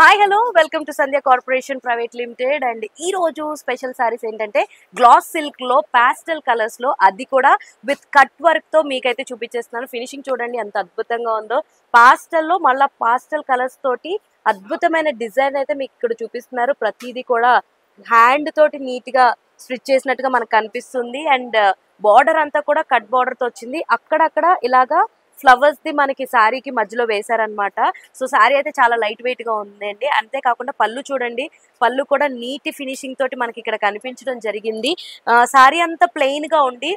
Hi hello welcome to Sandhya corporation private limited. And ఈ రోజు special saris ఏంటంటే glass silk లో పాస్టల్ కలర్స్ లో, అది కూడా విత్ కట్ వర్క్ తో మీకైతే చూపించేస్తున్నాను. ఫినిషింగ్ చూడండి ఎంత అద్భుతంగా ఉందో. పాస్టల్ లో మళ్ళీ పాస్టల్ కలర్స్ తోటి అద్భుతమైన డిజైన్ అయితే మీకు ఇక్కడ చూపిస్తున్నారు. ప్రతిదీ కూడా హ్యాండ్ తోటి నీట్ గా స్టిచ్ చేసినట్టుగా మనకు కనిపిస్తుంది. అండ్ బార్డర్ అంతా కూడా కట్ బార్డర్ తో వచ్చింది. అక్కడక్కడ ఇలాగా ఫ్లవర్స్ ది మనకి శారీకి మధ్యలో వేశారనమాట. సో శారీ అయితే చాలా లైట్ వెయిట్ గా ఉందండి. అంతేకాకుండా పళ్ళు చూడండి, పళ్ళు కూడా నీట్ ఫినిషింగ్ తోటి మనకి ఇక్కడ కనిపించడం జరిగింది. శారీ అంతా ప్లెయిన్ గా ఉండి,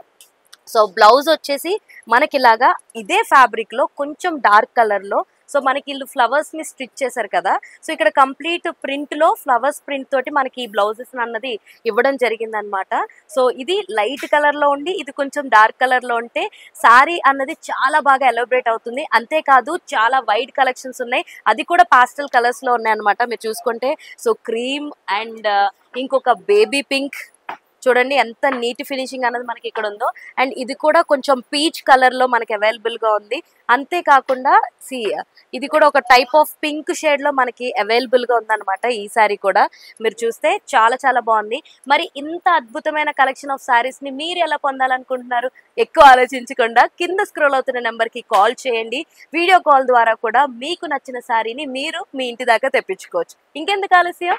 సో బ్లౌజ్ వచ్చేసి మనకి ఇలాగా ఇదే ఫ్యాబ్రిక్ లో కొంచెం డార్క్ కలర్ లో, సో మనకి వీళ్ళు ఫ్లవర్స్ ని స్టిచ్ చేశారు కదా. సో ఇక్కడ కంప్లీట్ ప్రింట్ లో ఫ్లవర్స్ ప్రింట్ తోటి మనకి ఈ బ్లౌజెస్ అన్నది ఇవ్వడం జరిగింది అనమాట. సో ఇది లైట్ కలర్ లో ఉండి, ఇది కొంచెం డార్క్ కలర్ లో ఉంటే శారీ అన్నది చాలా బాగా ఎలాబరేట్ అవుతుంది. అంతేకాదు చాలా వైడ్ కలెక్షన్స్ ఉన్నాయి, అది కూడా పాస్టల్ కలర్స్ లో ఉన్నాయి అనమాట. మీరు చూసుకుంటే సో క్రీమ్ అండ్ ఇంకొక బేబీ పింక్ చూడండి ఎంత నీట్ ఫినిషింగ్ అనేది మనకి ఇక్కడ ఉందో. అండ్ ఇది కూడా కొంచెం పీచ్ కలర్ లో మనకి అవైలబుల్ గా ఉంది. అంతేకాకుండా ఇది కూడా ఒక టైప్ ఆఫ్ పింక్ షేడ్ లో మనకి అవైలబుల్ గా ఉందన్నమాట. ఈ సారీ కూడా మీరు చూస్తే చాలా చాలా బాగుంది. మరి ఇంత అద్భుతమైన కలెక్షన్ ఆఫ్ సారీస్ ని మీరు ఎలా పొందాలనుకుంటున్నారు? ఎక్కువ ఆలోచించకుండా కింద స్క్రోల్ అవుతున్న నెంబర్ కి కాల్ చేయండి. వీడియో కాల్ ద్వారా కూడా మీకు నచ్చిన సారీని మీరు మీ ఇంటి దాకా తెప్పించుకోవచ్చు. ఇంకెందుకు ఆలస్యం,